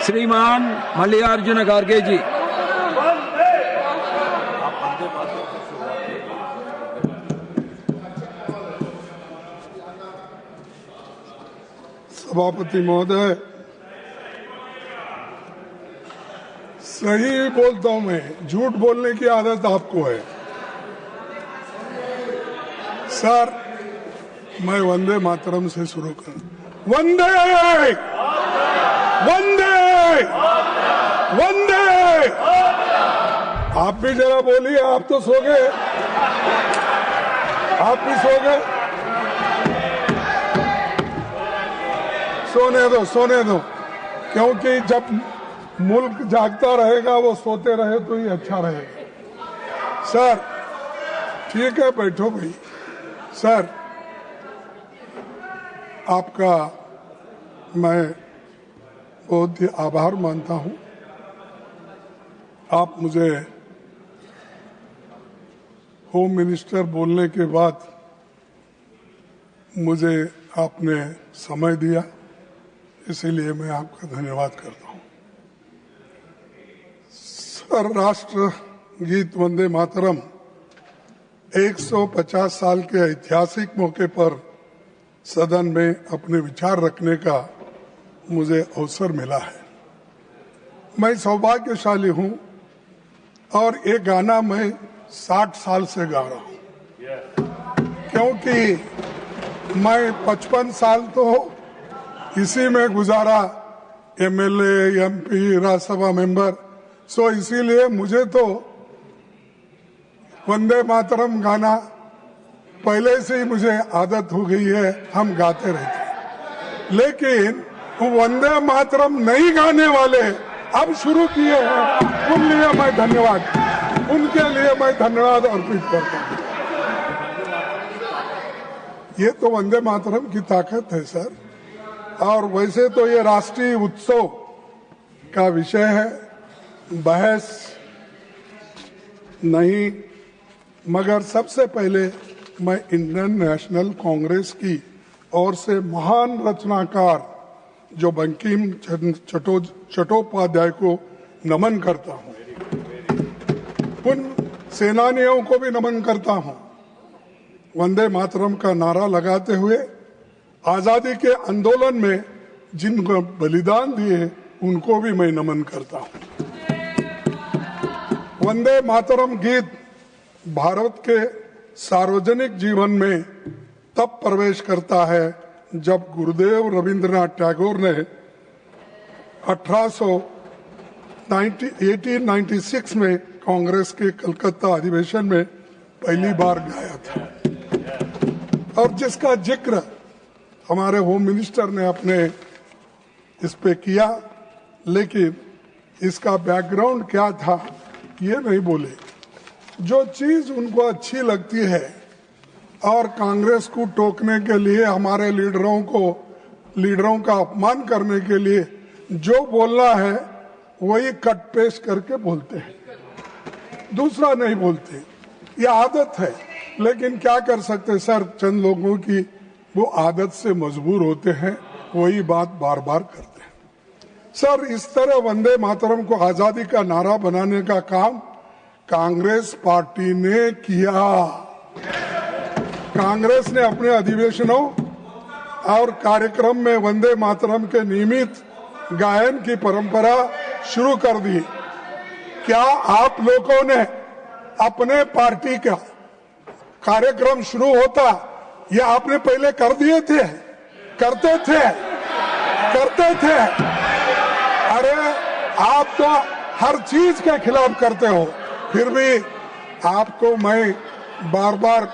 श्रीमान मल्लिकार्जुन खड़गे जी। सभापति महोदय, सही बोलता हूं मैं, झूठ बोलने की आदत आपको है। सर, मैं वंदे मातरम से शुरू करूं। वंदे वंदे वंदे। आप भी जरा बोलिए, आप तो सो गए, आप भी सो गए। सोने दो, क्योंकि जब मुल्क जागता रहेगा वो सोते रहे तो ही अच्छा रहेगा। सर ठीक है, बैठो भाई। सर, आपका मैं बहुत ही आभार मानता हूं। आप मुझे होम मिनिस्टर बोलने के बाद मुझे आपने समय दिया, इसीलिए मैं आपका धन्यवाद करता हूं। सर, राष्ट्र गीत वंदे मातरम 150 साल के ऐतिहासिक मौके पर सदन में अपने विचार रखने का मुझे अवसर मिला है। मैं सौभाग्यशाली हूं और ये गाना मैं 60 साल से गा रहा हूं, क्योंकि मैं 55 साल तो इसी में गुजारा, एमएलए, एमपी, राज्यसभा मेंबर। सो इसीलिए मुझे तो वंदे मातरम गाना पहले से ही मुझे आदत हो गई है, हम गाते रहते हैं। लेकिन वंदे मातरम नहीं गाने वाले अब शुरू किए हैं, उनके लिए मैं धन्यवाद अर्पित करता हूं। ये तो वंदे मातरम की ताकत है सर। और वैसे तो ये राष्ट्रीय उत्सव का विषय है, बहस नहीं, मगर सबसे पहले मैं इंडियन नेशनल कांग्रेस की ओर से महान रचनाकार जो बंकिम चट्टोपाध्याय को नमन करता हूं, उन सेनानियों को भी नमन करता हूं। वंदे मातरम का नारा लगाते हुए आजादी के आंदोलन में जिनको बलिदान दिए उनको भी मैं नमन करता हूं। वंदे मातरम गीत भारत के सार्वजनिक जीवन में तब प्रवेश करता है जब गुरुदेव रविंद्रनाथ टैगोर ने 1896 में कांग्रेस के कलकत्ता अधिवेशन में पहली बार गाया था, और जिसका जिक्र हमारे होम मिनिस्टर ने अपने इस पे किया, लेकिन इसका बैकग्राउंड क्या था ये नहीं बोले। जो चीज उनको अच्छी लगती है और कांग्रेस को टोकने के लिए, हमारे लीडरों का अपमान करने के लिए जो बोलना है वही कट पेस्ट करके बोलते हैं, दूसरा नहीं बोलते। ये आदत है, लेकिन क्या कर सकते सर, चंद लोगों की वो आदत से मजबूर होते हैं, वही बात बार बार करते हैं। सर, इस तरह वंदे मातरम को आजादी का नारा बनाने का काम कांग्रेस पार्टी ने किया। कांग्रेस ने अपने अधिवेशनों और कार्यक्रम में वंदे मातरम के नियमित गायन की परंपरा शुरू कर दी। क्या आप लोगों ने अपने पार्टी का कार्यक्रम शुरू होता, ये आपने पहले कर दिए थे? करते थे। अरे आप तो हर चीज के खिलाफ करते हो, फिर भी आपको मैं बार बार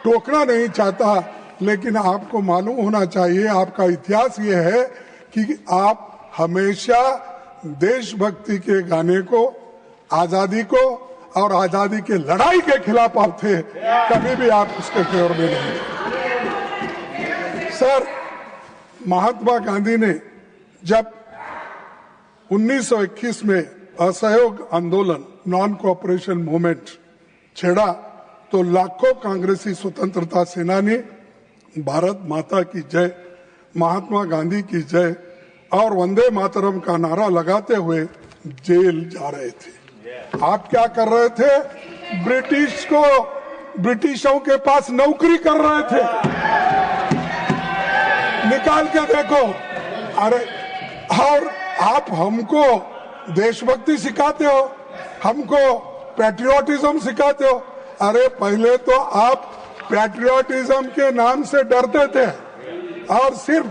टोकना नहीं चाहता, लेकिन आपको मालूम होना चाहिए, आपका इतिहास ये है कि आप हमेशा देशभक्ति के गाने को, आजादी को और आजादी के लड़ाई के खिलाफ आप थे, कभी भी आप उसके फेवर में नहीं। सर, महात्मा गांधी ने जब 1921 में असहयोग आंदोलन, नॉन कोऑपरेशन मूवमेंट छेड़ा, तो लाखों कांग्रेसी स्वतंत्रता सेनानी भारत माता की जय, महात्मा गांधी की जय और वंदे मातरम का नारा लगाते हुए जेल जा रहे थे। आप क्या कर रहे थे? ब्रिटिशों के पास नौकरी कर रहे थे। निकाल के देखो। अरे, और आप हमको देशभक्ति सिखाते हो, हमको पैट्रियोटिज्म सिखाते हो। अरे, पहले तो आप पैट्रियोटिज्म के नाम से डरते थे और सिर्फ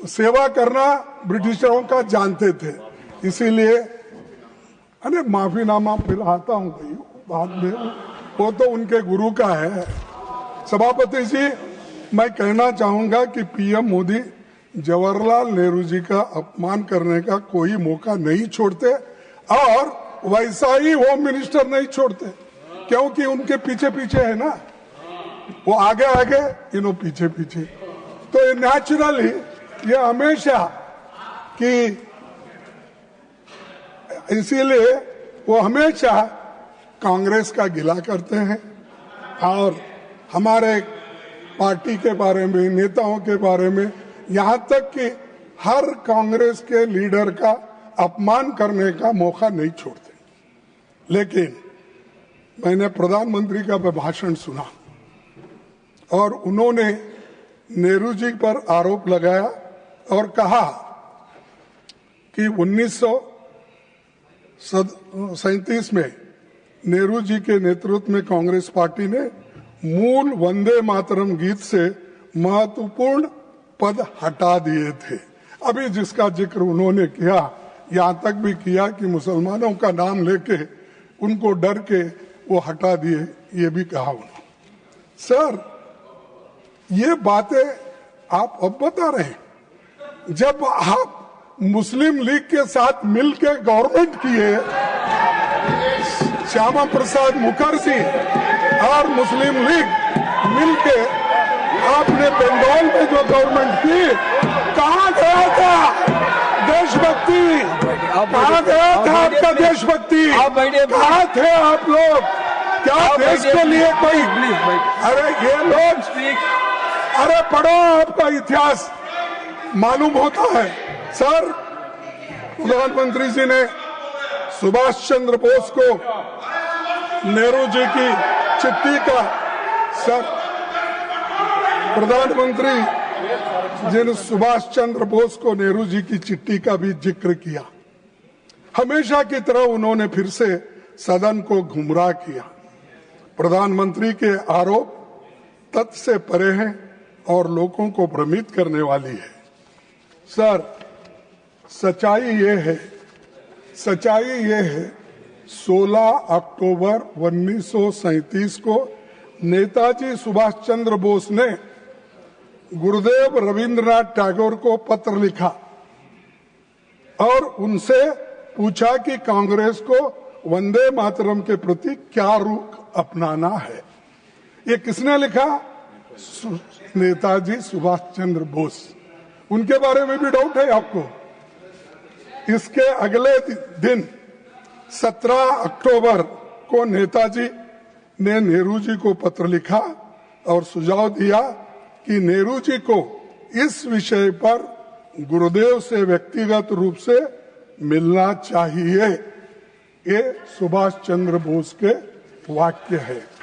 सेवा करना ब्रिटिशरों का जानते थे। इसीलिए अरे माफीनामा पिलाता हूं भाई, बाद में वो तो उनके गुरु का है। सभापति जी, मैं कहना चाहूंगा कि पीएम मोदी जवाहरलाल नेहरू जी का अपमान करने का कोई मौका नहीं छोड़ते और वैसा ही होम मिनिस्टर नहीं छोड़ते, क्योंकि उनके पीछे पीछे है ना, वो आगे आगे, इन्हों पीछे पीछे। तो नेचुरली ये हमेशा कि इसीलिए वो हमेशा कांग्रेस का गिला करते हैं और हमारे पार्टी के बारे में, नेताओं के बारे में, यहाँ तक कि हर कांग्रेस के लीडर का अपमान करने का मौका नहीं छोड़ते। लेकिन मैंने प्रधानमंत्री का भाषण सुना और उन्होंने नेहरू जी पर आरोप लगाया और कहा कि 1937 में नेहरू जी के नेतृत्व में कांग्रेस पार्टी ने मूल वंदे मातरम गीत से महत्वपूर्ण पद हटा दिए थे। अभी जिसका जिक्र उन्होंने किया, यहाँ तक भी किया कि मुसलमानों का नाम लेके उनको डर के वो हटा दिए, ये भी कहा उन्होंने। सर, ये बातें आप अब बता रहे हैं, जब आप मुस्लिम लीग के साथ मिलकर गवर्नमेंट किए, श्यामा प्रसाद मुखर्जी और मुस्लिम लीग मिलके आपने बंगाल में जो गवर्नमेंट की, कहाँ गया था देशभक्ति? कहाँ गया था आपका देशभक्ति? कहाँ थे आप लोग? क्या देश के लिए कोई? अरे ये लोग, अरे पढ़ो, आपका इतिहास मालूम होता है। सर, प्रधानमंत्री जी ने सुभाष चंद्र बोस को नेहरू जी की चिट्ठी का, सर प्रधानमंत्री जी ने सुभाष चंद्र बोस को नेहरू जी की चिट्ठी का भी जिक्र किया। हमेशा की तरह उन्होंने फिर से सदन को गुमराह किया। प्रधानमंत्री के आरोप तथ्य से परे हैं और लोगों को भ्रमित करने वाली है। सर, सच्चाई ये है 16 अक्टूबर 1937 को नेताजी सुभाष चंद्र बोस ने गुरुदेव रविंद्रनाथ टैगोर को पत्र लिखा और उनसे पूछा कि कांग्रेस को वंदे मातरम के प्रति क्या रुख अपनाना है। ये किसने लिखा? नेताजी सुभाष चंद्र बोस। उनके बारे में भी डाउट है आपको? इसके अगले दिन 17 अक्टूबर को नेताजी ने नेहरू जी को पत्र लिखा और सुझाव दिया कि नेहरू जी को इस विषय पर गुरुदेव से व्यक्तिगत रूप से मिलना चाहिए। ये सुभाष चंद्र बोस के वाक्य है।